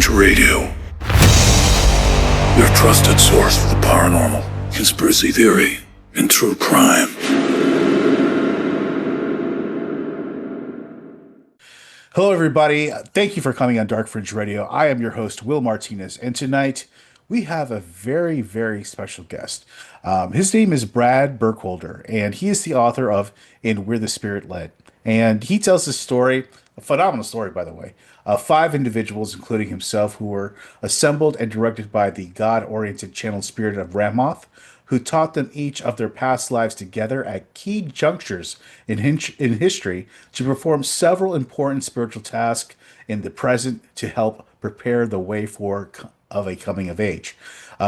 Fringe Radio, your trusted source for the paranormal, conspiracy theory, and true crime. Hello, everybody. Thank you for coming on Dark Fringe Radio. I am your host, Will Martinez, and tonight we have a very, very special guest. His name is Brad Burkholder, and he is the author of "And Where the Spirit Led." And he tells this story, a phenomenal story, by the way, of five individuals, including himself, who were assembled and directed by the God-oriented channeled spirit of Ramoth, who taught them each of their past lives together at key junctures in history to perform several important spiritual tasks in the present to help prepare the way for of a coming of age.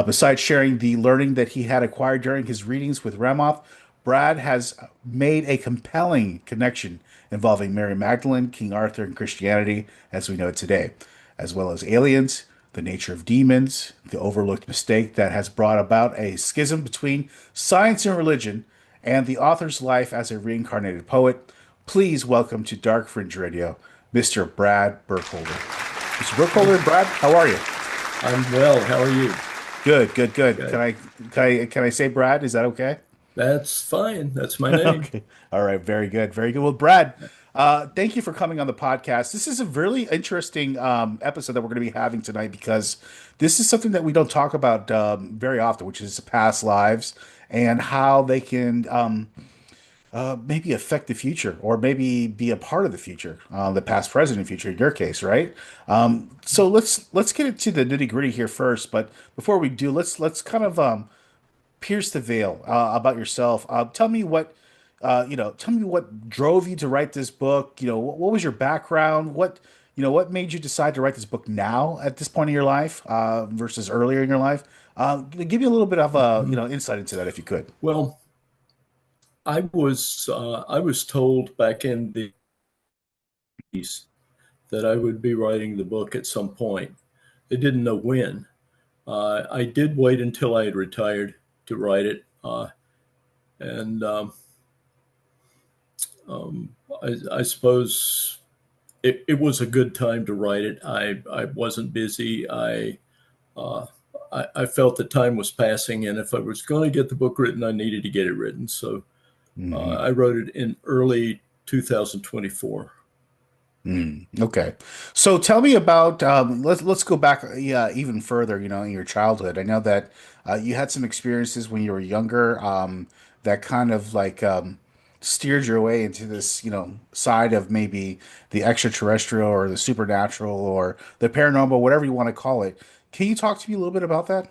Besides sharing the learning that he had acquired during his readings with Ramoth, Brad has made a compelling connection involving Mary Magdalene, King Arthur, and Christianity as we know it today, as well as aliens, the nature of demons, the overlooked mistake that has brought about a schism between science and religion, and the author's life as a reincarnated poet. Please welcome to Dark Fringe Radio, Mr. Brad Burkholder. Mr. Burkholder, Brad, how are you? I'm well. How are you? Good. Can I say Brad? Is that okay? That's fine. That's my name. Okay. All right. Very good. Well, Brad, thank you for coming on the podcast. This is a really interesting episode that we're going to be having tonight because this is something that we don't talk about very often, which is past lives and how they can maybe affect the future or maybe be a part of the future, the past, present, and future in your case, right? So let's get into the nitty gritty here first. But before we do, let's kind of pierce the veil about yourself. Tell me what drove you to write this book. What was your background? What made you decide to write this book now at this point in your life versus earlier in your life? Give me a little bit of insight into that if you could. Well, I was told back in the 80s that I would be writing the book at some point. They didn't know when. I did wait until I had retired to write it, and I suppose it was a good time to write it. I wasn't busy. I felt the time was passing, and if I was going to get the book written, I needed to get it written. So I wrote it in early 2024. Okay, so tell me about let's go back even further. In your childhood, I know that you had some experiences when you were younger that kind of like steered your way into this side of maybe the extraterrestrial or the supernatural or the paranormal, whatever you want to call it. Can you talk to me a little bit about that?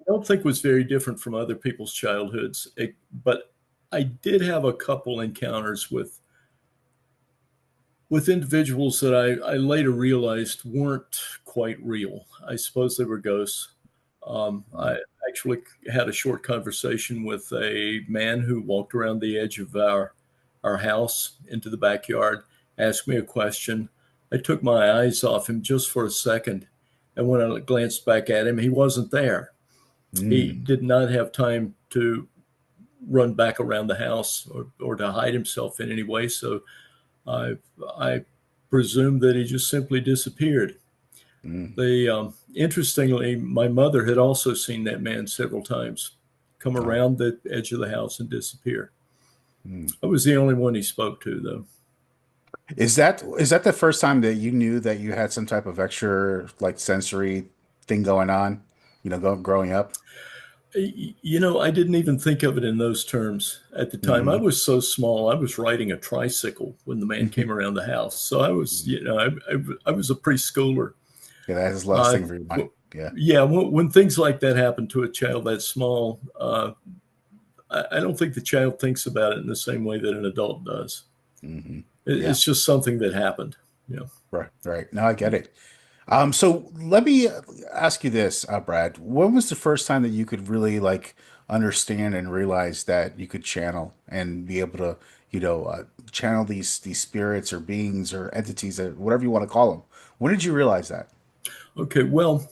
I don't think it was very different from other people's childhoods, but I did have a couple encounters with individuals that I later realized weren't quite real. I suppose they were ghosts. I actually had a short conversation with a man who walked around the edge of our house into the backyard, asked me a question. I took my eyes off him just for a second, and when I glanced back at him, he wasn't there. He did not have time to run back around the house or to hide himself in any way, so I presumed that he just simply disappeared. Interestingly, my mother had also seen that man several times come around the edge of the house and disappear. I was the only one he spoke to, though. Is that the first time that you knew that you had some type of extra like sensory thing going on, growing up? I didn't even think of it in those terms at the time. I was so small. I was riding a tricycle when the man came around the house. So I was, I was a preschooler. Yeah, that's the last thing for your mind. Yeah. Yeah. When things like that happen to a child that small, I don't think the child thinks about it in the same way that an adult does. It's just something that happened. Right. Now I get it. So let me ask you this, Brad. When was the first time that you could really like understand and realize that you could channel and be able to, channel these spirits or beings or entities or whatever you want to call them? When did you realize that? Okay, well,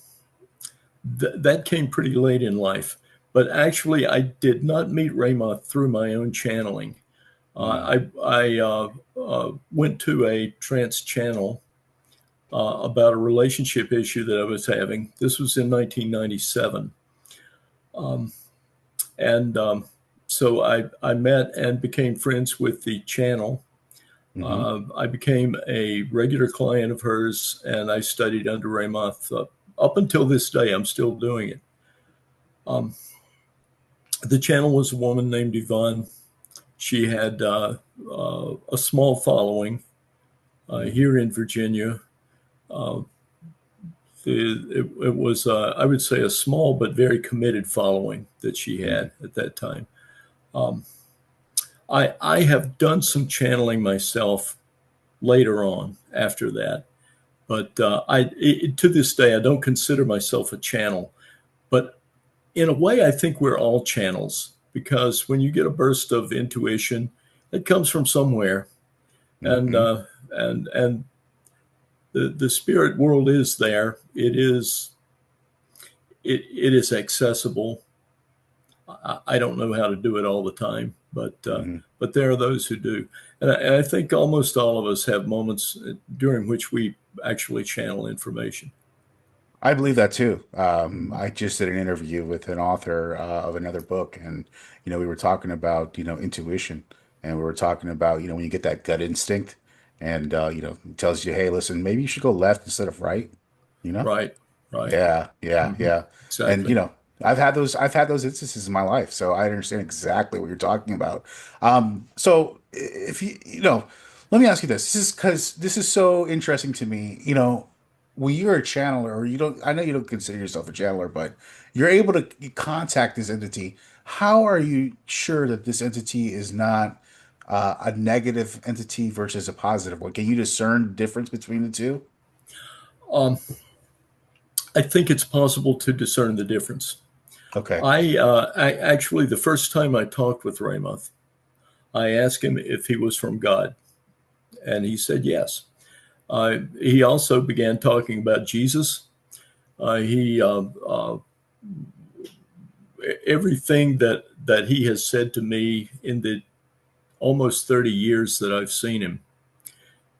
that came pretty late in life, but actually I did not meet Ramoth through my own channeling. I went to a trance channel about a relationship issue that I was having. This was in 1997. So I met and became friends with the channel. I became a regular client of hers, and I studied under Ramoth up until this day. I'm still doing it. The channel was a woman named Yvonne. She had a small following here in Virginia. It was, I would say, a small but very committed following that she had at that time. I have done some channeling myself later on after that, but to this day, I don't consider myself a channel. But in a way, I think we're all channels, because when you get a burst of intuition, it comes from somewhere, and the spirit world is there. It is accessible. I don't know how to do it all the time, but there are those who do, and I think almost all of us have moments during which we actually channel information. I believe that too. I just did an interview with an author of another book, and we were talking about intuition, and we were talking about when you get that gut instinct, and it tells you, hey, listen, maybe you should go left instead of right. Right. Yeah. Exactly. And I've had those instances in my life, so I understand exactly what you're talking about. So if let me ask you this. This is because this is so interesting to me. When you're a channeler, or I know you don't consider yourself a channeler, but you're able to contact this entity. How are you sure that this entity is not a negative entity versus a positive one? Can you discern the difference between the two? I think it's possible to discern the difference. Okay. I actually, the first time I talked with Ramoth, I asked him if he was from God, and he said yes. He also began talking about Jesus. Everything that he has said to me in the almost 30 years that I've seen him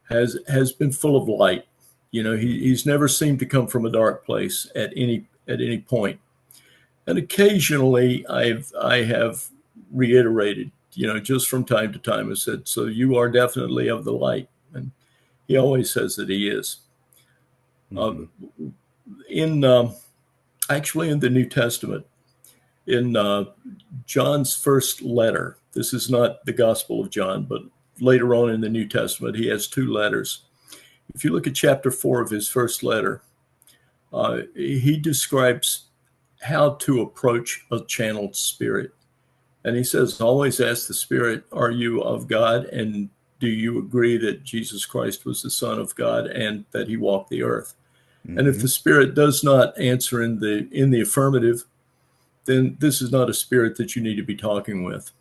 has been full of light. He's never seemed to come from a dark place at any point. And occasionally I have reiterated, just from time to time, I said, so you are definitely of the light. And he always says that he is. Actually in the New Testament, in John's first letter, this is not the Gospel of John, but later on in the New Testament, he has two letters. If you look at chapter 4 of his first letter, he describes how to approach a channeled spirit. And he says, always ask the spirit, are you of God? And do you agree that Jesus Christ was the Son of God and that he walked the earth? And if the spirit does not answer in the affirmative, then this is not a spirit that you need to be talking with.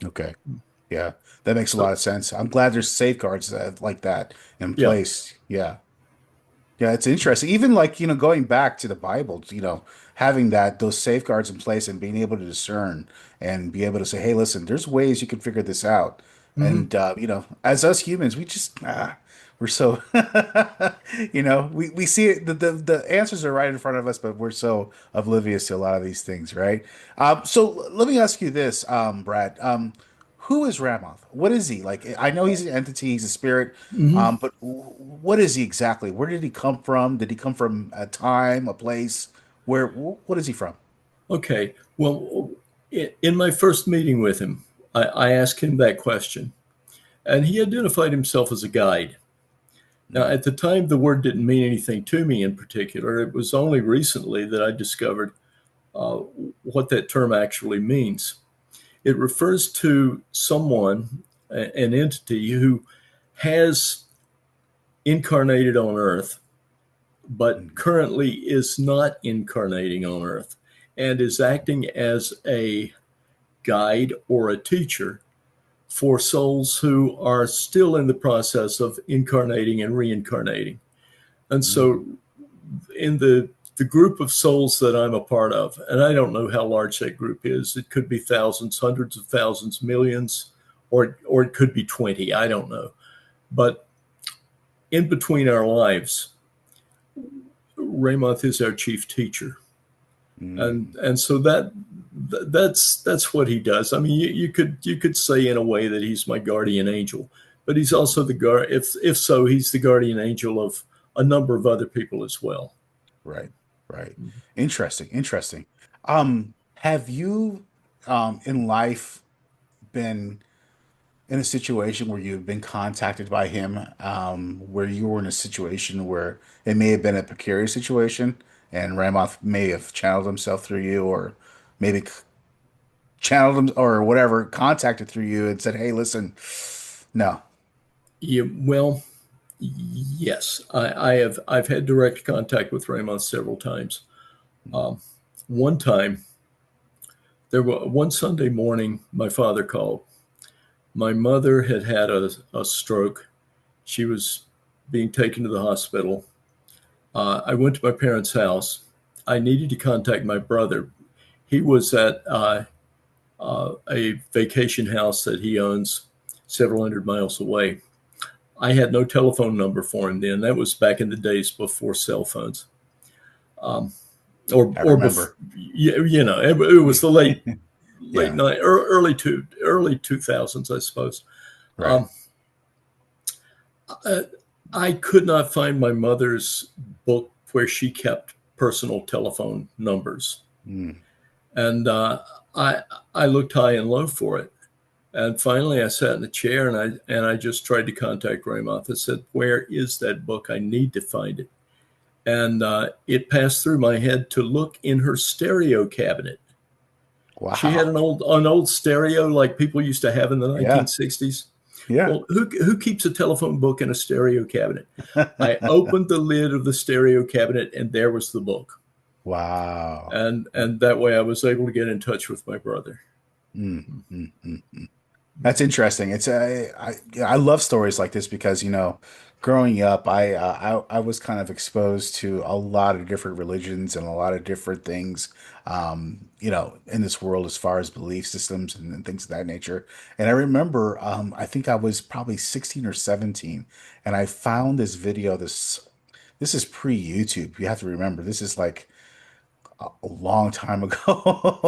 Okay. Yeah, that makes a lot of sense. I'm glad there's safeguards like that in place. Yeah. Yeah, it's interesting. Even like, going back to the Bible, having those safeguards in place and being able to discern and be able to say, hey, listen, there's ways you can figure this out. And, as us humans, we just, we're so, we see it, the answers are right in front of us, but we're so oblivious to a lot of these things, right? So let me ask you this, Brad. Who is Ramoth? What is he? Like, I know he's an entity, he's a spirit, but what is he exactly? Where did he come from? Did he come from a time, a place? What is he from? Okay. Well, in my first meeting with him, I asked him that question, and he identified himself as a guide. Now, at the time, the word didn't mean anything to me in particular. It was only recently that I discovered what that term actually means. It refers to someone, an entity who has incarnated on Earth, but currently is not incarnating on Earth and is acting as a guide or a teacher for souls who are still in the process of incarnating and reincarnating. And so in the group of souls that I'm a part of, and I don't know how large that group is, it could be thousands, hundreds of thousands, millions, or it could be 20, I don't know. But in between our lives, Ramoth is our chief teacher. And so that's what he does. I mean, you could say in a way that he's my guardian angel, but he's also if so, he's the guardian angel of a number of other people as well. Right. Right. Interesting. Have you in life been in a situation where you've been contacted by him, where you were in a situation where it may have been a precarious situation, and Ramoth may have channeled himself through you, or maybe channeled him or whatever, contacted through you and said, "Hey, listen, no." Yeah, well, yes, I've had direct contact with Ramoth several times. One time, one Sunday morning, my father called. My mother had had a stroke. She was being taken to the hospital. I went to my parents' house. I needed to contact my brother. He was at a vacation house that he owns several hundred miles away. I had no telephone number for him then. That was back in the days before cell phones. I remember. It was the late Yeah. night, early 2000s, I suppose. Right. I could not find my mother's book where she kept personal telephone numbers. And I looked high and low for it. And finally I sat in a chair and I just tried to contact Ramoth. I said, "Where is that book? I need to find it." And it passed through my head to look in her stereo cabinet. Wow. She had an old stereo like people used to have in the 1960s. Yeah. Well, who keeps a telephone book in a stereo cabinet? I opened the lid of the stereo cabinet and there was the book. Wow. And that way I was able to get in touch with my brother. That's interesting. It's I love stories like this because, growing up, I was kind of exposed to a lot of different religions and a lot of different things, in this world as far as belief systems and things of that nature. And I remember, I think I was probably 16 or 17, and I found this video. This is pre-YouTube. You have to remember, this is like a long time ago,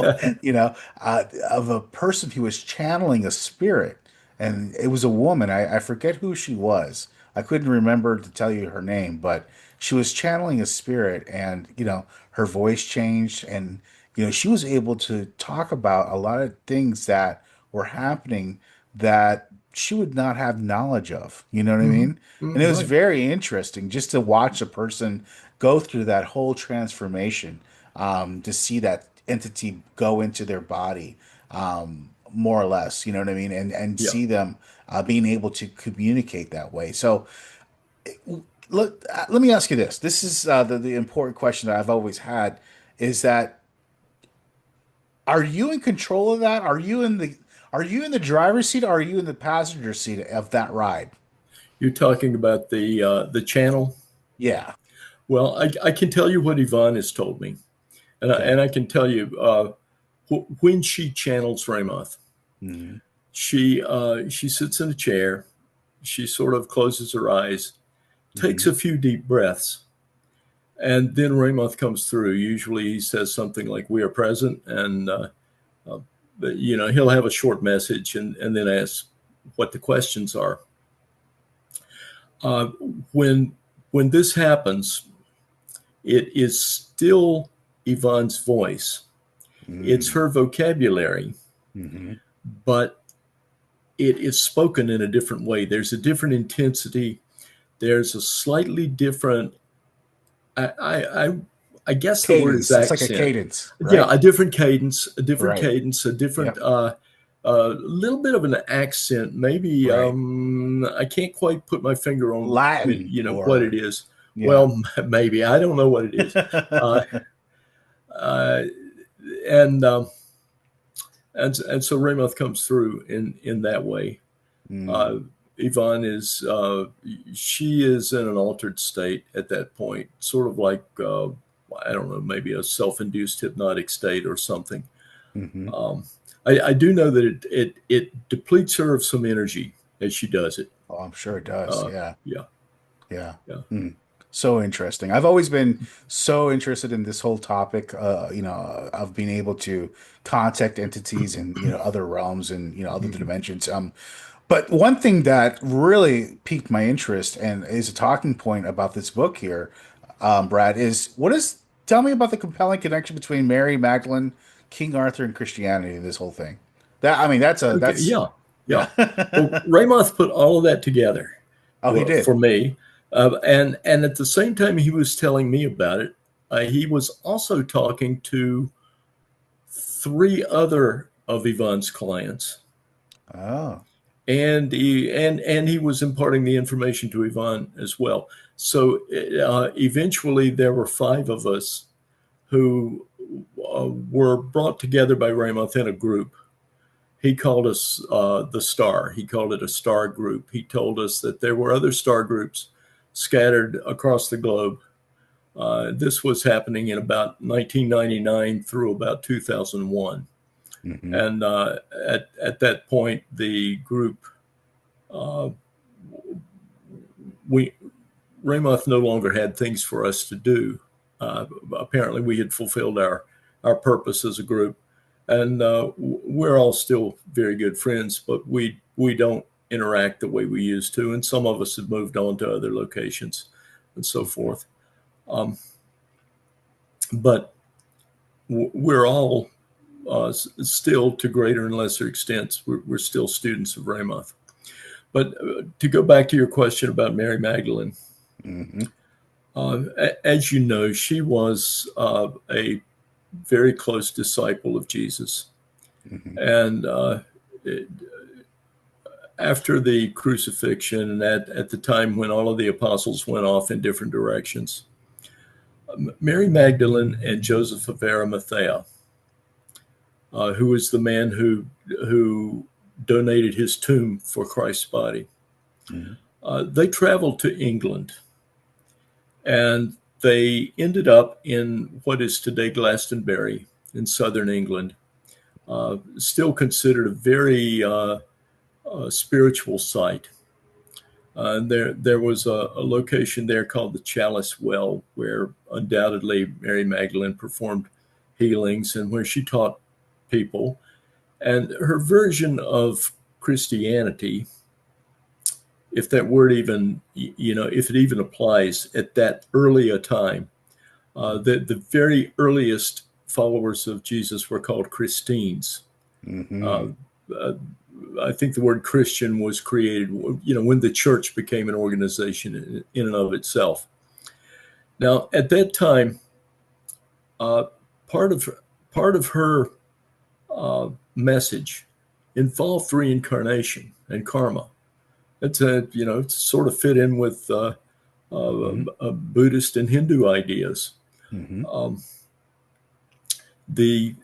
of a person who was channeling a spirit, and it was a woman. I forget who she was. I couldn't remember to tell you her name, but she was channeling a spirit, and her voice changed, and she was able to talk about a lot of things that were happening that she would not have knowledge of. You know what I mean? And it was Right. very interesting just to watch a person go through that whole transformation, to see that entity go into their body, more or less, you know what I mean? And Yeah. see them being able to communicate that way. So let me ask you this. This is the important question that I've always had, is that, are you in control of that? Are you in the driver's seat, or are you in the passenger seat of that ride? You're talking about the channel. Yeah. Well, I can tell you what Yvonne has told me, and Okay. I can tell you when she channels Ramoth, Hmm. she sits in a chair, she sort of closes her eyes, takes Hmm. a few deep breaths, and then Ramoth comes through. Usually, he says something like, "We are present," and he'll have a short message, and then ask what the questions are. Uh, when this happens, it is still Yvonne's voice. It's her vocabulary, Hmm. but it is spoken in a different way. There's a different intensity. There's a slightly different. I guess the word is Cadence. It's like a accent. cadence, Yeah, right? a different cadence, a Right. different Yep. little bit of an accent. Maybe Right. I can't quite put my finger on Latin what it or is. yeah. Well, maybe I don't know what it is. Uh, uh, and so Ramoth comes through in that way. Mm. Uh, Yvonne is she is in an altered state at that point, sort of like I don't know, maybe a self-induced hypnotic state or something. Hmm. Um, I do know that it depletes her of some energy as she does it. Oh, I'm sure it does. Yeah. Yeah. Yeah. Yeah. So interesting. I've always been so interested in this whole topic, of being able to contact entities and, other realms and, other dimensions. But one thing that really piqued my interest and is a talking point about this book here, Brad, tell me about the compelling connection between Mary Magdalene, King Arthur, and Christianity in this whole thing. Okay. Yeah. Yeah. Well, Yeah. Ramoth put all of that together Oh, he for did. me. And at the same time he was telling me about it, he was also talking to three other of Yvonne's clients. Oh. And he was imparting the information to Yvonne as well. So eventually there were five of us who were brought together by Ramoth in a group. He called us the Star. He called it a star group. He told us that there were other star groups scattered across the globe. This was happening in about 1999 through about 2001. Hmm. And at that point, the group, Ramoth no longer had things for us to do. Apparently, we had fulfilled our purpose as a group, and we're all still very good friends, but we don't interact the way we used to, and some of us have moved on to other locations and so forth. But we're all still, to greater and lesser extents, we're still students of Ramoth. But to go back to your question about Mary Magdalene, Hmm. as you know, she was a very close disciple of Jesus. Hmm. And after the crucifixion, and at the time when all of the apostles went off in different directions, Mary Magdalene and Joseph of Arimathea, who was the man who donated his tomb for Christ's body, Hmm. they traveled to England, and they ended up in what is today Glastonbury in southern England, still considered a very spiritual site. There was a location there called the Chalice Well, where undoubtedly Mary Magdalene performed healings and where she taught people. And her version of Christianity, if that word even, if it even applies at that early a time, the very earliest followers of Jesus were called Christines. Uh, Hmm. uh, I think the word Christian was created, when the church became an organization in and of itself. Now, at that time, uh, part of her message involved reincarnation and karma. It's sort of fit in with Hmm. Buddhist and Hindu ideas. Hmm. Um, the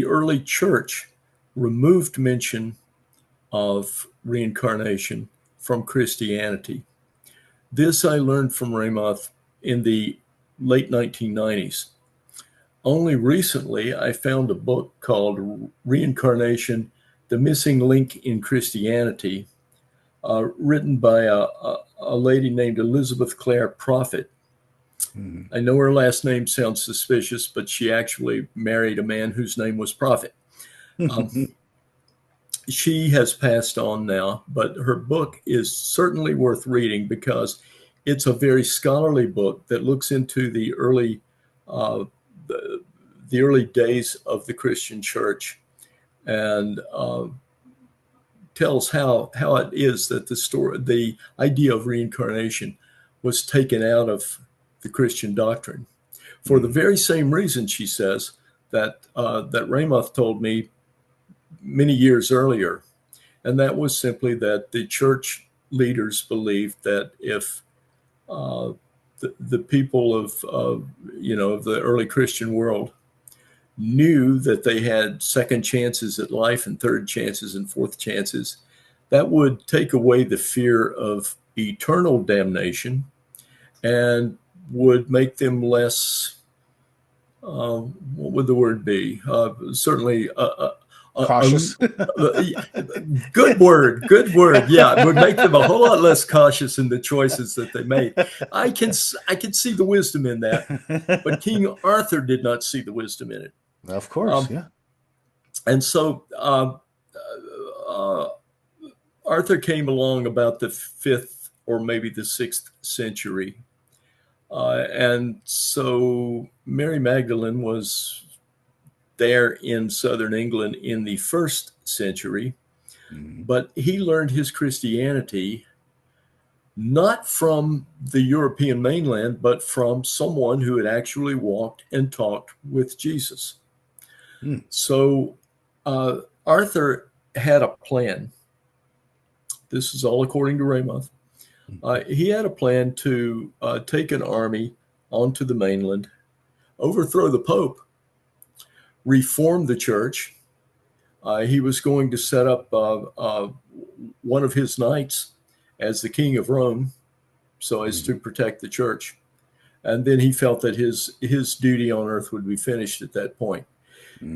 early church removed mention of reincarnation from Christianity. This I learned from Ramoth in the late 1990s. Only recently, I found a book called Reincarnation, The Missing Link in Christianity, written by a lady named Elizabeth Clare Prophet. Hmm. I know her last name sounds suspicious, but she actually married a man whose name was Prophet. Um, she has passed on now, but her book is certainly worth reading because it's a very scholarly book that looks into uh, the early days of the Christian church and tells how it is that the idea of reincarnation was taken out of the Christian doctrine for the Hmm. very same reason, she says, that Ramoth told me many years earlier. And that was simply that the church leaders believed that if the people of the early Christian world knew that they had second chances at life and third chances and fourth chances, that would take away the fear of eternal damnation and would make them less, what would the word be? Certainly Cautious. Good word. Good word. Yeah, it would make them a whole lot less cautious in the choices that they made. I can see the wisdom in that, but King Arthur did not see the wisdom in it. Of course, yeah. And so Arthur came along about the 5th or maybe the 6th century. And so Mary Magdalene was there in southern England in the 1st century, but he learned his Christianity not from the European mainland, but from someone who had actually walked and talked with Jesus. So Arthur had a plan. This is all according to Ramoth. He had a plan to take an army onto the mainland, overthrow the Pope, reform the church. He was going to set up one of his knights as the king of Rome, so as to protect the church. And then he felt that his duty on earth would be finished at that point.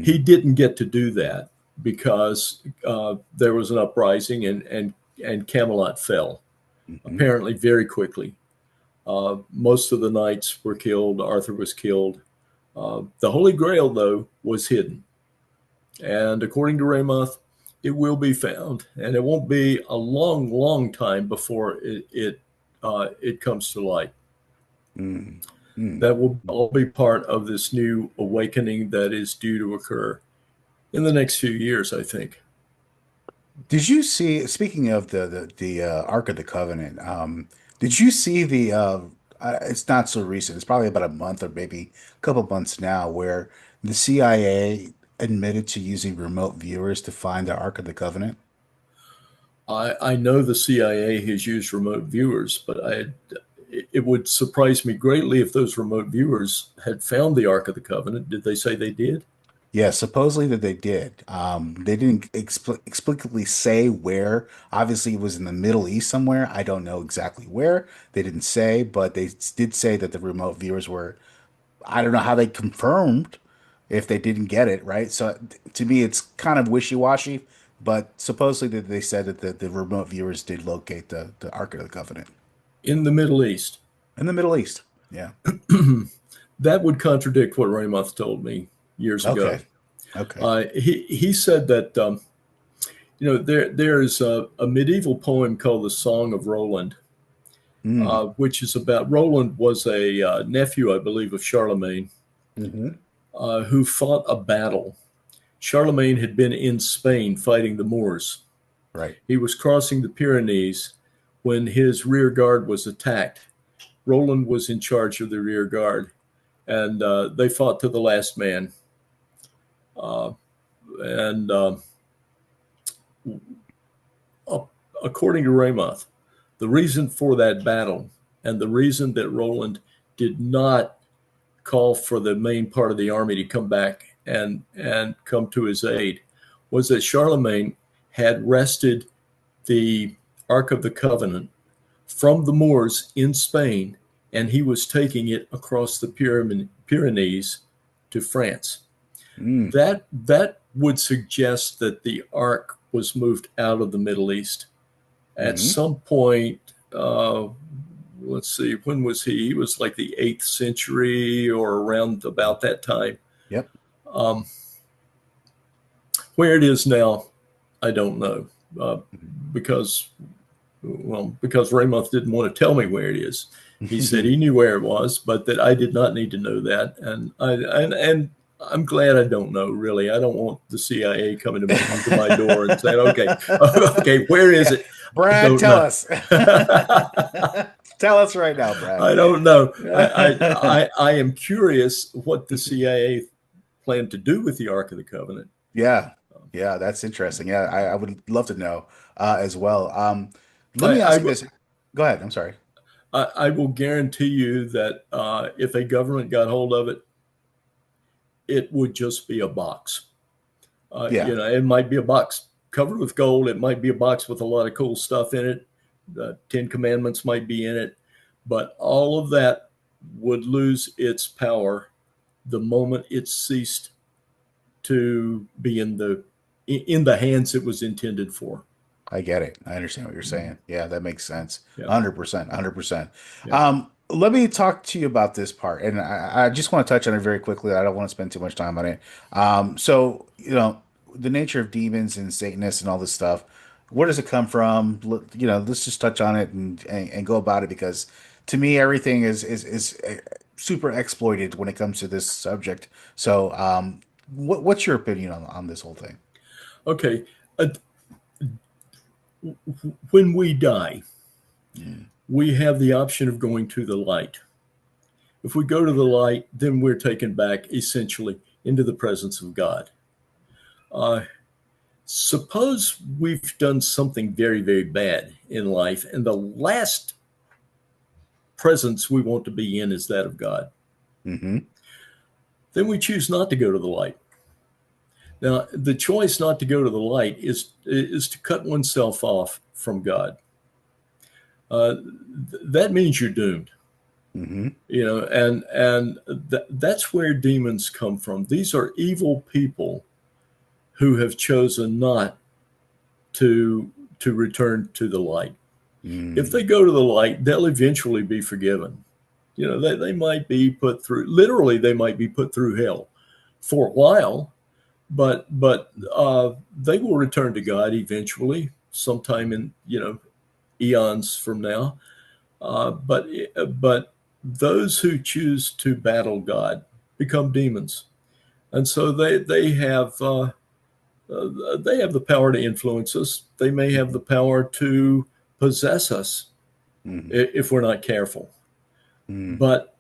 He didn't get to do that because there was an uprising and Camelot fell, apparently very quickly. Most of the knights were killed. Arthur was killed. The Holy Grail, though, was hidden. And according to Ramoth, it will be found. And it won't be a long, long time before it comes to light. That will all be part of this new awakening that is due to occur in the next few years, I think. Did you see, speaking of the Ark of the Covenant, did you see it's not so recent, it's probably about a month or maybe a couple months now, where the CIA admitted to using remote viewers to find the Ark of the Covenant? I know the CIA has used remote viewers, but it would surprise me greatly if those remote viewers had found the Ark of the Covenant. Did they say they did? Yeah, supposedly that they did. They didn't explicitly say where. Obviously, it was in the Middle East somewhere. I don't know exactly where. They didn't say, but they did say that the remote viewers were. I don't know how they confirmed if they didn't get it, right? So to me, it's kind of wishy-washy, but supposedly that they said that the remote viewers did locate the Ark of the Covenant. In the Middle East? In the Middle East, yeah. That would contradict what Ramoth told me years ago. Okay. He said that there's a medieval poem called the Song of Roland, which is about Roland was a nephew, I believe, of Charlemagne, who fought a battle. Charlemagne had been in Spain fighting the Moors. Right. He was crossing the Pyrenees when his rear guard was attacked. Roland was in charge of the rear guard, and they fought to the last man. According to Ramoth, the reason for that battle and the reason that Roland did not call for the main part of the army to come back and come to his aid was that Charlemagne had wrested the Ark of the Covenant from the Moors in Spain, and he was taking it across the Pyrenees to France. That would suggest that the Ark was moved out of the Middle East at some point. Let's see, when was he? He was like the 8th century or around about that time. Yep. Where it is now, I don't know, because Ramoth didn't want to tell me where it is. He said he knew where it was, but that I did not need to know that. And I'm glad I don't know, really. I don't want the CIA coming to my door and saying, okay, where is it? Brad, tell us. Tell us right now, Brad. I don't know. I am curious what the CIA planned to do with the Ark of the Covenant. Yeah, that's interesting. Yeah, I would love to know as well. Let me ask you this. Go ahead. I'm sorry. I will guarantee you that if a government got hold of it, it would just be a box. It might be a box covered with gold. It might be a box with a lot of cool stuff in it. The 10 Commandments might be in it, but all of that would lose its power the moment it ceased to be in the in the hands it was intended for. I get it. I understand what you're saying. Yeah, that makes sense. Yeah. 100%. 100%. Yeah. Let me talk to you about this part. And I just want to touch on it very quickly. I don't want to spend too much time on it. So, the nature of demons and Satanists and all this stuff, where does it come from? Let's just touch on it and go about it, because to me, everything is super exploited when it comes to this subject. So, what's your opinion on this whole thing? Okay. When we die, we have the option of going to the light. If we go to the light, then we're taken back essentially into the presence of God. Suppose we've done something very, very bad in life, and the last presence we want to be in is that of God. Mm-hmm. Then we choose not to go to the light. Now, the choice not to go to the light is to cut oneself off from God. That means you're doomed. Mm-hmm. And that's where demons come from. These are evil people who have chosen not to return to the light. If they go to the light, they'll eventually be forgiven. They might be put through, literally, they might be put through hell for a while, but they will return to God eventually, sometime in, eons from now. But those who choose to battle God become demons. And so they have the power to influence us. They may have the power to possess us if we're not careful. But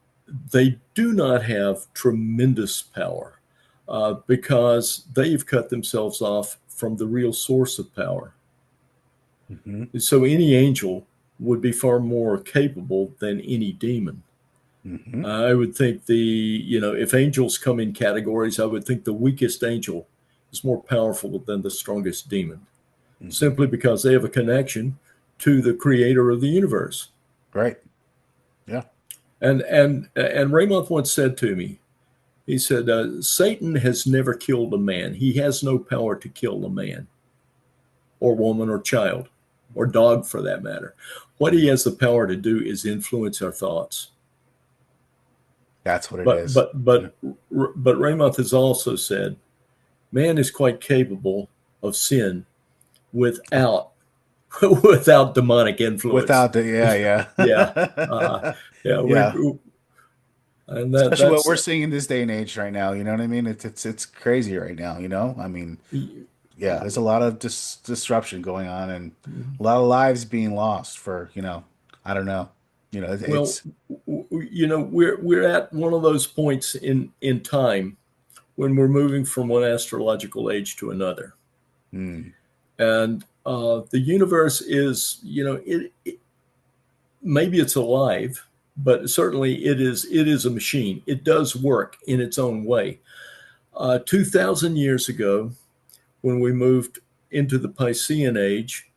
they do not have tremendous power because they've cut themselves off from the real source of power. So any angel would be far more capable than any demon. I would think if angels come in categories, I would think the weakest angel is more powerful than the strongest demon, simply because they have a connection to the creator of the universe. Right. Yeah. And Raymond once said to me, he said, Satan has never killed a man. He has no power to kill a man or woman or child or dog, for that matter. What he has the power to do is influence our thoughts. That's what it is. But Raymond has also said, man is quite capable of sin without demonic influence. Without the And especially what we're seeing in this day and age right now. You know what I mean? It's crazy right now. I mean, yeah, there's a lot of disruption going on, and a lot of lives being lost for I don't know. We're at one of those points in time when we're moving from one astrological age to another. And the universe is, maybe it's alive, but certainly it is a machine. It does work in its own way. 2,000 years ago, when we moved into the Piscean age,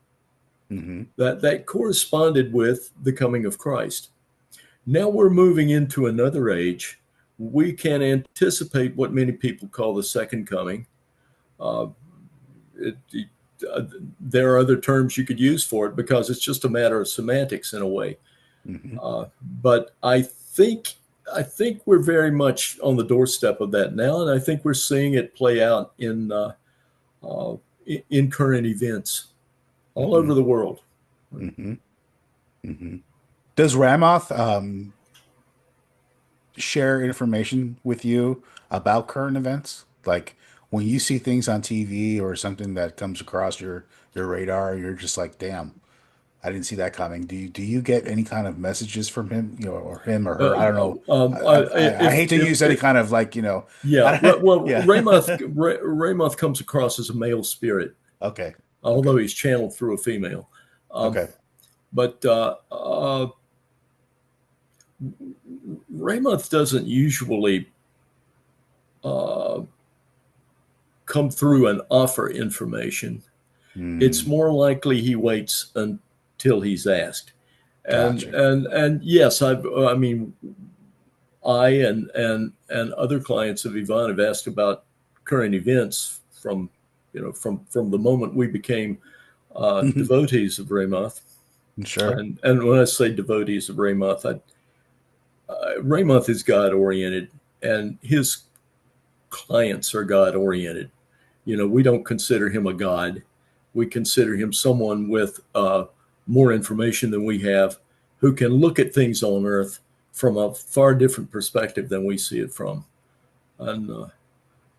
that corresponded with the coming of Christ. Now we're moving into another age. We can anticipate what many people call the second coming. There are other terms you could use for it because it's just a matter of semantics in a way. But I think we're very much on the doorstep of that now, and I think we're seeing it play out in current events all over the world. Does Ramoth share information with you about current events? Like when you see things on TV or something that comes across your radar, you're just like, damn, I didn't see that coming. Do you get any kind of messages from him, or him or her? I don't know. I hate to use any kind of Yeah. Well, yeah. Ramoth comes across as a male spirit. Okay. Although he's channeled through a female. Okay. But Ramoth doesn't usually come through and offer information. It's more likely he waits until he's asked. Gotcha. And yes, I and other clients of Yvonne have asked about current events from from the moment we became devotees of Ramoth. Sure. And when I say devotees of Ramoth, Ramoth is God-oriented, and his clients are God-oriented. We don't consider him a god. We consider him someone with more information than we have, who can look at things on Earth from a far different perspective than we see it from. And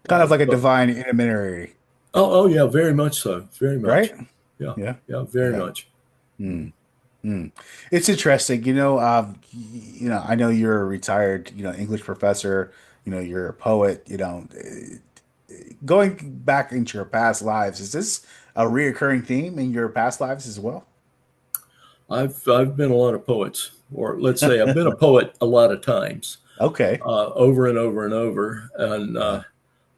kind of like a divine intermediary. Oh, yeah, very much so. Very much. Right? Yeah. Yeah. Very much. It's interesting, I know you're a retired, English professor, you're a poet, going back into your past lives, is this a reoccurring theme in your past lives as well? I've been a lot of poets, or let's say I've been a poet a lot of times. Okay. Over and over and over. And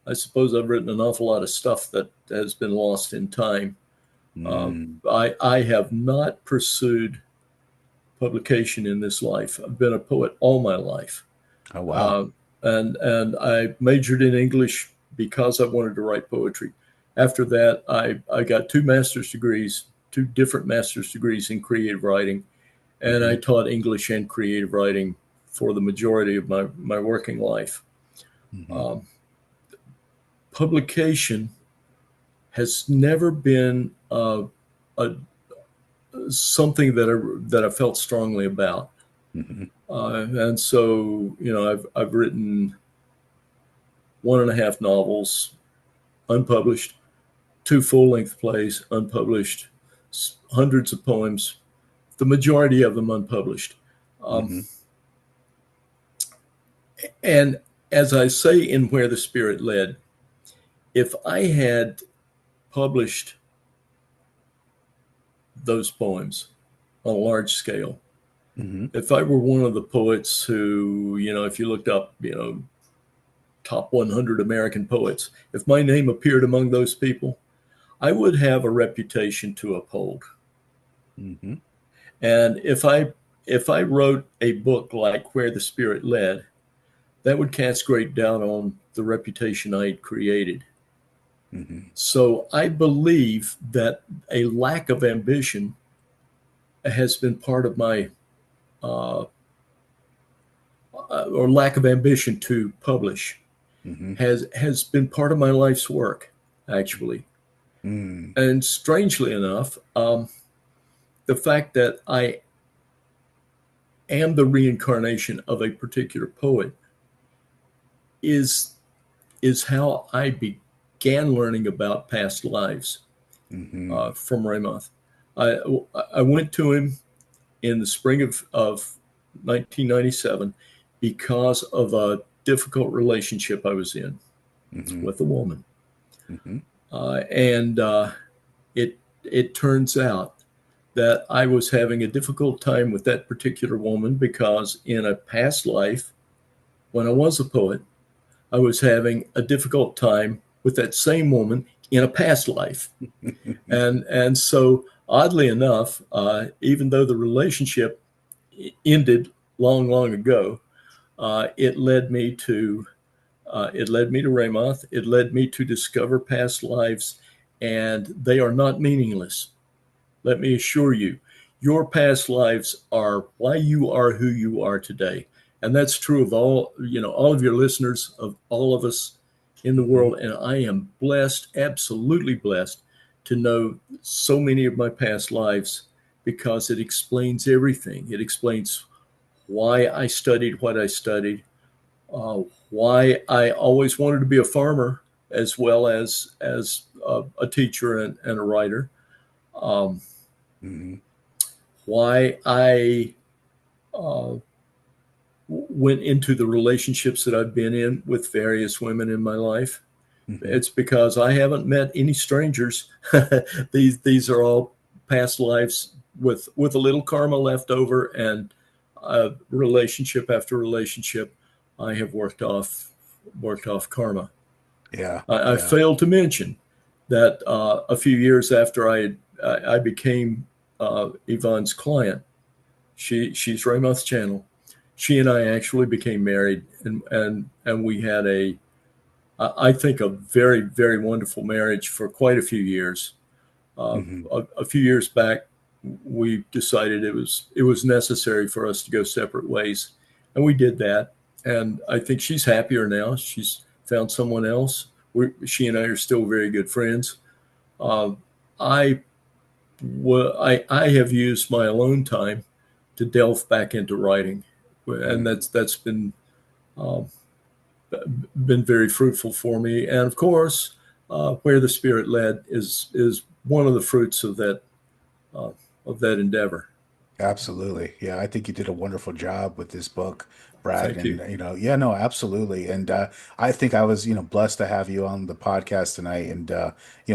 I suppose I've written an awful lot of stuff that has been lost in time. I have not pursued publication in this life. I've been a poet all my life. Oh, wow. And I majored in English because I wanted to write poetry. After that, I got two different master's degrees in creative writing, and I taught English and creative writing for the majority of my working life. Publication has never been something that I felt strongly about. And so, I've written 1.5 novels, unpublished, 2 full-length plays, unpublished, hundreds of poems, the majority of them unpublished. And as I say in Where the Spirit Led, if I had published those poems on a large scale, if I were one of the poets who, if you looked up, top 100 American poets, if my name appeared among those people, I would have a reputation to uphold. And if I wrote a book like Where the Spirit Led, that would cast great doubt on the reputation I had created. So I believe that a lack of ambition has been part of my, or lack of ambition to publish has been part of my life's work, actually. And strangely enough, the fact that I am the reincarnation of a particular poet is how I began learning about past lives from Ramoth. I went to him in the spring of 1997 because of a difficult relationship I was in with a woman. And it turns out that I was having a difficult time with that particular woman because in a past life, when I was a poet, I was having a difficult time with that same woman in a past life. And so oddly enough, even though the relationship ended long ago, it led me to Ramoth. It led me to discover past lives, and they are not meaningless. Let me assure you, your past lives are why you are who you are today. And that's true of all of your listeners, of all of us in the world. And I am blessed, absolutely blessed, to know so many of my past lives because it explains everything. It explains why I studied what I studied, why I always wanted to be a farmer as well as a teacher and a writer, why I went into the relationships that I've been in with various women in my life. It's because I haven't met any strangers. These are all past lives with a little karma left over, and relationship after relationship, I have worked off karma. I failed to mention that a few years after I became Yvonne's client, she's Ramoth's channel. She and I actually became married, and we had a I think a very, very wonderful marriage for quite a few years. Hmm. A few years back, we decided it was necessary for us to go separate ways, and we did that. And I think she's happier now. She's found someone else. She and I are still very good friends. Uh, I, I have used my alone time to delve back into writing, and that's uh, been very fruitful for me. And of course, where the spirit led is one of the fruits uh, of that endeavor. Absolutely. Yeah, I think you did a wonderful job with this book, Brad. Thank And, you. yeah, no, absolutely. And I think I was, blessed to have you on the podcast tonight and,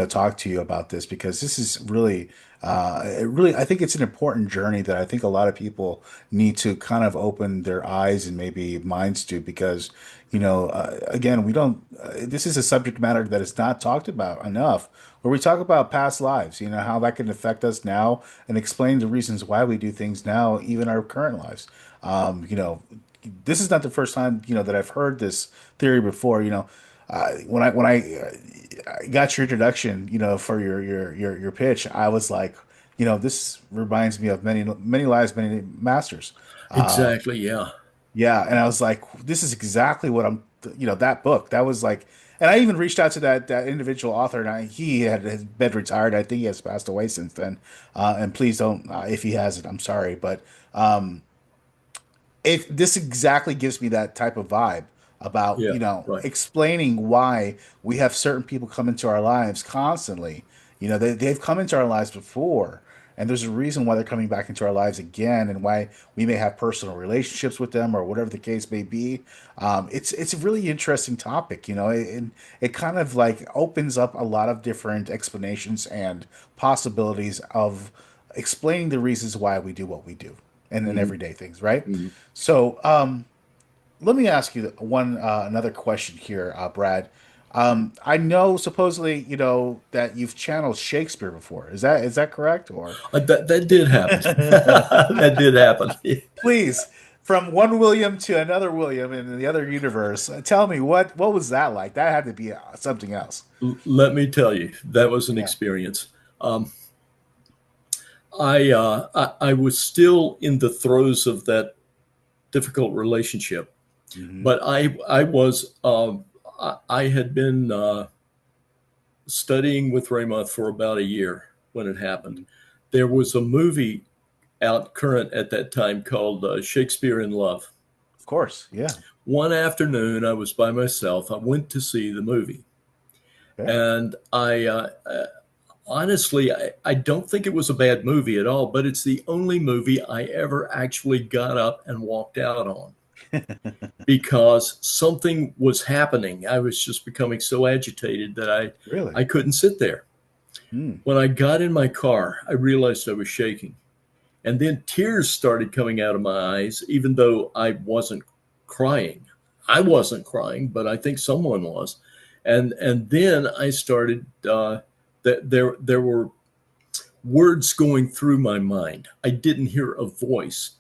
talk to you about this because this is really, I think it's an important journey that I think a lot of people need to kind of open their eyes and maybe minds to because, again, we don't, this is a subject matter that is not talked about enough where we talk about past lives, how that can affect us now and explain the reasons why we do things now, even our current lives. This is not the first time, that I've heard this theory before. When I got your introduction, for your pitch, I was like, this reminds me of many lives, many masters. Exactly. Yeah. Yeah, and I was like, this is exactly what I'm, that book. That was like, and I even reached out to that individual author, and he has been retired. I think he has passed away since then. And please don't, if he hasn't, I'm sorry, but um, if this exactly gives me that type of vibe about Yeah. Right. explaining why we have certain people come into our lives constantly. They've come into our lives before, and there's a reason why they're coming back into our lives again, and why we may have personal relationships with them or whatever the case may be. It's a really interesting topic, and it kind of like opens up a lot of different explanations and possibilities of explaining the reasons why we do what we do and in Hmm. everyday things, right? Hmm. So, let me ask you one another question here, Brad. I know supposedly that you've channeled Shakespeare before. Is that correct? Or That did happen. That did happen. please, from one William to another William in the other universe, tell me what was that like? That had to be something else. Let me tell you, that was an Yeah. experience. Um, I was still in the throes of that difficult relationship, Hmm. but I had been studying with Raymond for about a year when it happened. There was a movie out current at that time called Shakespeare in Love. Of course. Yeah. One afternoon, I was by myself. I went to see the movie, Okay. and honestly, I don't think it was a bad movie at all, but it's the only movie I ever actually got up and walked out on because something was happening. I was just becoming so agitated that Really? I couldn't sit there. Hmm. When I got in my car, I realized I was shaking. And then tears started coming out of my eyes, even though I wasn't crying. I wasn't crying, but I think someone was. And then I started that there were words going through my mind. I didn't hear a voice,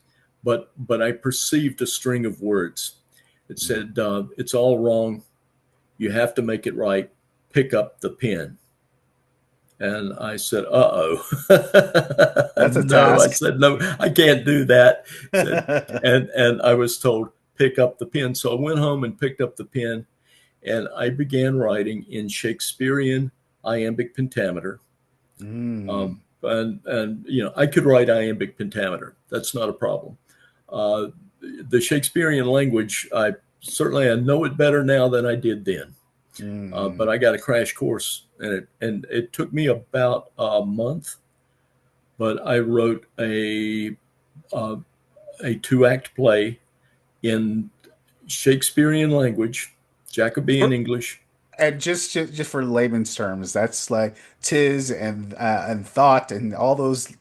but I perceived a string of words. It said, "It's all wrong. You have to make it right. Pick up the pen." And I said, That's a no, I task. said, no, I can't do that. Said, and I was told, pick up the pen. So I went home and picked up the pen and I began writing in Shakespearean iambic pentameter. Mm. And I could write iambic pentameter. That's not a problem. Uh, the Shakespearean language, I know it better now than I did then. But Mm. I got a crash course in it, and it took me about a month. But I wrote uh, a 2-act play in Shakespearean language, Jacobean English. And just for layman's terms, that's like tis and thought and all those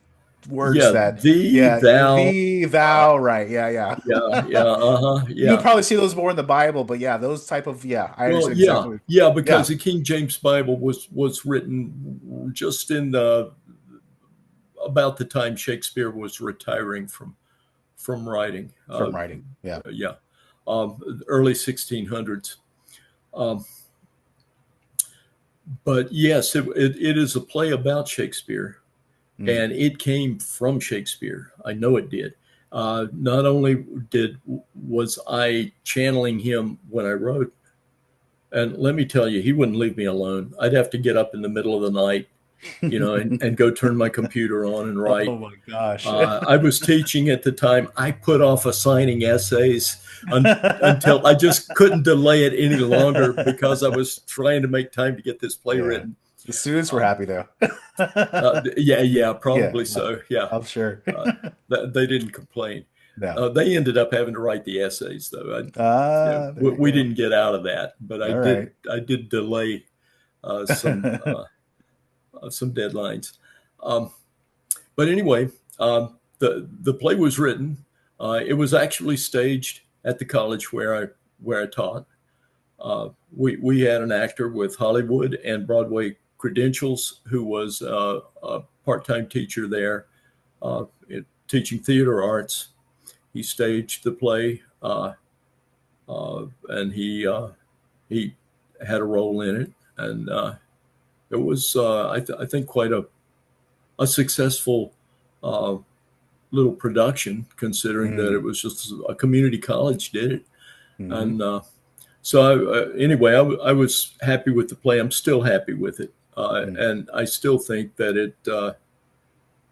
words Yeah, that thee, yeah, thou. thee, thou, right. Yeah, yeah. Yeah, yeah, You'll yeah. probably see those more in the Bible, but yeah, those type of yeah, I Well, understand yeah, exactly. yeah, because Yeah, the King James Bible was written just in the about the time Shakespeare was retiring from writing. from writing. Yeah. Yeah, early 1600s. Um, But yes, it is a play about Shakespeare, and it came from Shakespeare. I know it did. Not only was I channeling him when I wrote, and let me tell you, he wouldn't leave me alone. I'd have to get up in the middle of the night, and go turn my computer on and write. Oh my gosh. I was teaching at the time. I put off assigning essays until I just couldn't delay it any longer because I was trying to make time to get this play written. The students were happy though. Yeah, probably so. Yeah, I'm sure. They didn't complain. No. They ended up having to write the essays though. We didn't get out of that, but I did delay some deadlines. But anyway, the play was written. It was actually staged at the college where I taught. We had an actor with Hollywood and Broadway credentials who was a part-time teacher there, teaching theater arts. He staged the play, and he had a role in it, and it was I think quite a successful little production, considering that it was just a community college did it. And so anyway, I was happy with the play. I'm still happy with it. And I still think that it,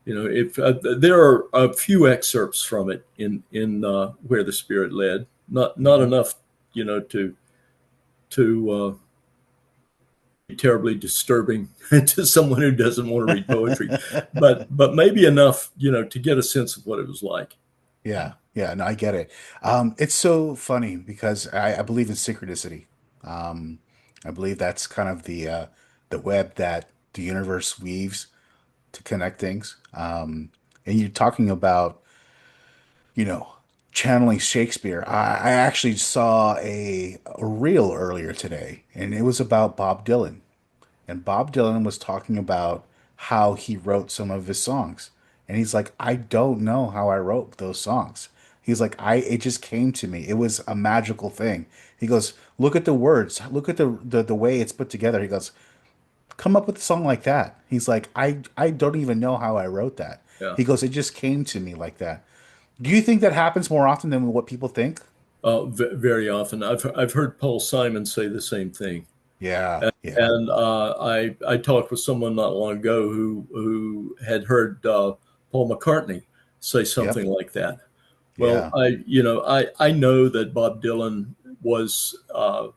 if there are a few excerpts from it in Where the Spirit Led, not enough, to be terribly disturbing to someone who doesn't want to read poetry, but maybe enough, to get a sense of what it was like. Yeah, no, I get it. It's so funny because I believe in synchronicity. I believe that's kind of the web that the universe weaves to connect things. And you're talking about, channeling Shakespeare. I actually saw a reel earlier today, and it was about Bob Dylan. And Bob Dylan was talking about how he wrote some of his songs. And he's like, I don't know how I wrote those songs. He's like, it just came to me. It was a magical thing. He goes, look at the words, look at the way it's put together. He goes, come up with a song like that. He's like, I don't even know how I wrote that. Yeah. He goes, it just came to me like that. Do you think that happens more often than what people think? Very often. I've heard Paul Simon say the same thing. Yeah. And I talked with someone not long ago who had heard Paul McCartney say something like that. Well, I know that Bob Dylan was a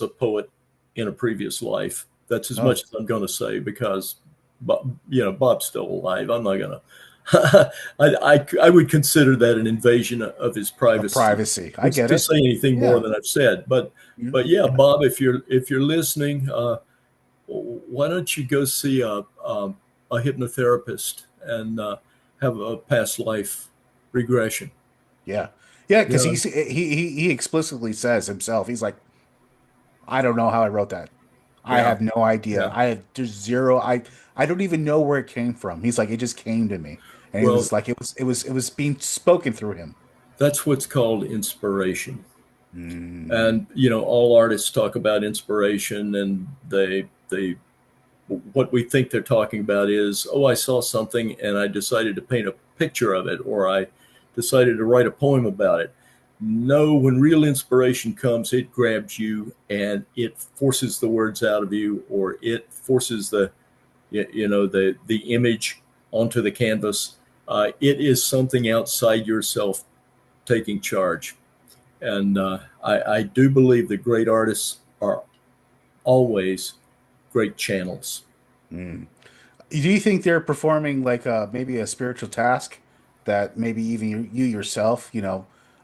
poet in a previous life. That's as much as I'm going to say because, Bob's still alive. I'm not going to. I would consider that an invasion of his privacy. I get it. To say anything more than I've said, but yeah, Bob, if you're listening, why don't you go see a hypnotherapist and have a past life regression? Yeah, because he explicitly says himself, he's like, I don't know how I wrote that. I have no idea. There's zero. I don't even know where it came from. He's like, it just came to me, and it was like it was being spoken through him. That's what's called inspiration. And all artists talk about inspiration, and they what we think they're talking about is, I saw something and I decided to paint a picture of it, or I decided to write a poem about it. No, when real inspiration comes, it grabs you and it forces the words out of you, or it forces the image onto the canvas. It is something outside yourself taking charge. And I do believe that great artists are always great channels. Do you think they're performing like maybe a spiritual task that maybe even you yourself,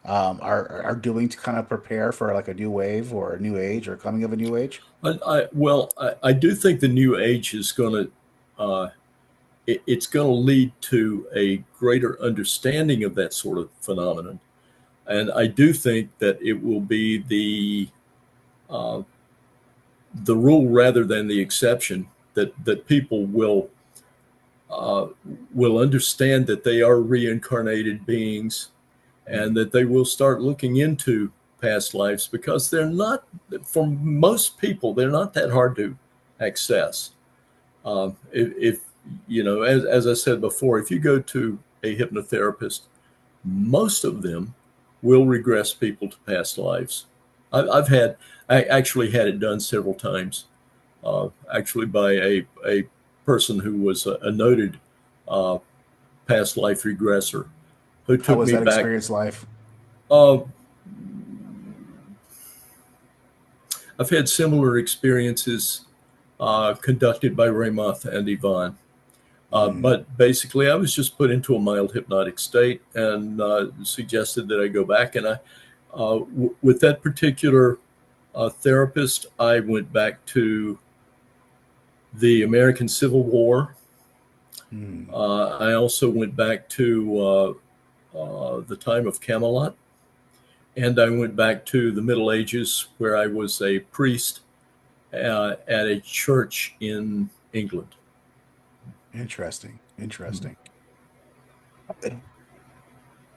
are doing to kind of prepare for like a new wave or a new age or coming of a new age? I do think the new age is going to it's going to lead to a greater understanding of that sort of phenomenon, and I do think that it will be the rule rather than the exception. That people will understand that they are reincarnated beings, and that they will start looking into past lives, because they're not, for most people, they're not that hard to access. If you know, as I said before, if you go to a hypnotherapist, most of them will regress people to past lives. I actually had it done several times, actually by a person who was a noted uh, past life regressor who How took was me that back. experience life? Uh, I've had similar experiences conducted by Ramoth and Yvonne. But basically, I was just put into a mild hypnotic state and suggested that I go back. And with that particular therapist, I went back to the American Civil War. I also went back to the time of Camelot. And I went back to the Middle Ages, where I was a priest at a church in England. Interesting.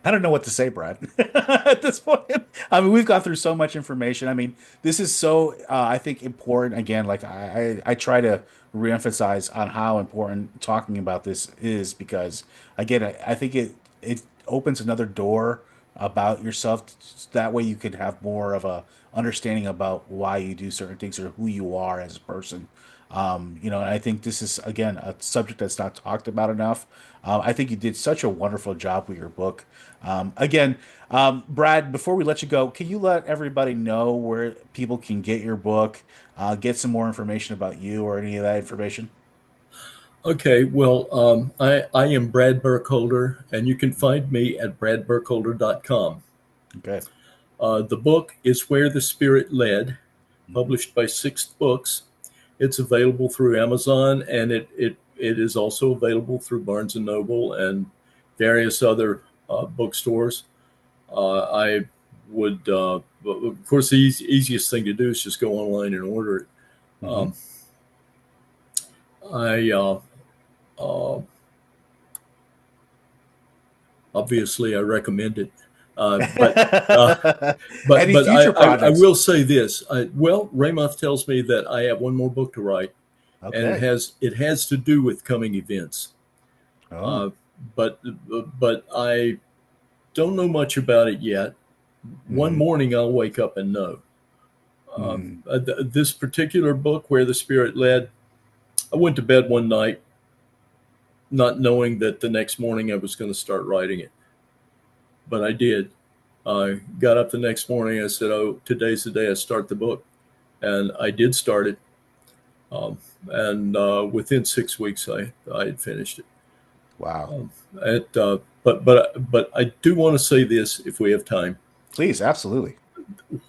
I don't know what to say, Brad, at this point. I mean, we've gone through so much information. I mean, this is so, I think, important. Again, like I try to reemphasize on how important talking about this is because, again, I think it opens another door about yourself. That way you can have more of a understanding about why you do certain things or who you are as a person. And I think this is, again, a subject that's not talked about enough. I think you did such a wonderful job with your book. Brad, before we let you go, can you let everybody know where people can get your book, get some more information about you or any of that information? Okay, well, I am Brad Burkholder, and you can find me at bradburkholder.com. Okay. The book is Where the Spirit Led, published by Sixth Books. It's available through Amazon, and it is also available through Barnes & Noble and various other bookstores. I would, of course, the easiest thing to do is just go online and order it. I obviously I recommend it, but Any future I projects? will say this. Well, Ramoth tells me that I have one more book to write, and Okay. it has to do with coming events. Oh. But I don't know much about it yet. One morning I'll wake up and know. This particular book, Where the Spirit Led, I went to bed one night not knowing that the next morning I was going to start writing it. But I did. I got up the next morning. I said, "Oh, today's the day I start the book," and I did start it. And within 6 weeks, I had finished it. Wow. But I do want to say this, if we have time. Please, absolutely.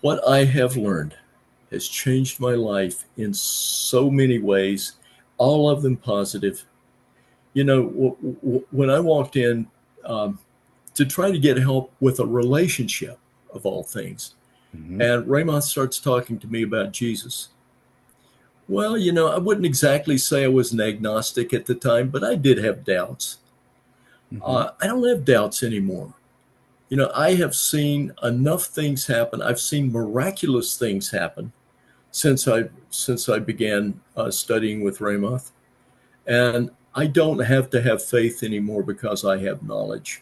What I have learned has changed my life in so many ways, all of them positive. You know, when I walked in to try to get help with a relationship, of all things, and Raymond starts talking to me about Jesus. Well, you know, I wouldn't exactly say I was an agnostic at the time, but I did have doubts. I don't have doubts anymore. You know, I have seen enough things happen. I've seen miraculous things happen since I began studying with Ramoth, and I don't have to have faith anymore because I have knowledge.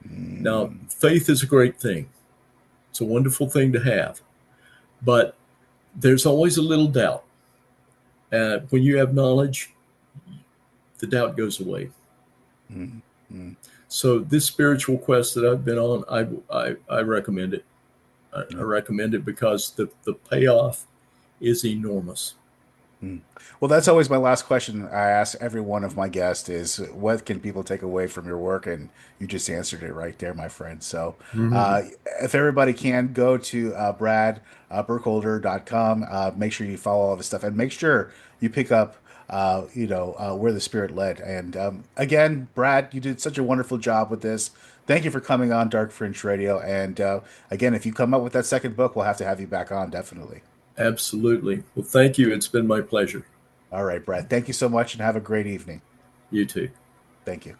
Now, faith is a great thing. It's a wonderful thing to have, but there's always a little doubt. When you have knowledge, the doubt goes away. So this spiritual quest that I've been on, I recommend it. I recommend it because the payoff is enormous. Well, that's always my last question I ask every one of my guests is what can people take away from your work? And you just answered it right there, my friend. So if everybody can go to bradburkholder.com, make sure you follow all this stuff and make sure you pick up Where the Spirit Led. And again, Brad, you did such a wonderful job with this. Thank you for coming on Dark Fringe Radio. And again, if you come up with that second book, we'll have to have you back on, definitely. Absolutely. Well, thank you. It's been my pleasure. All right, Brad. Thank you so much and have a great evening. You too. Thank you.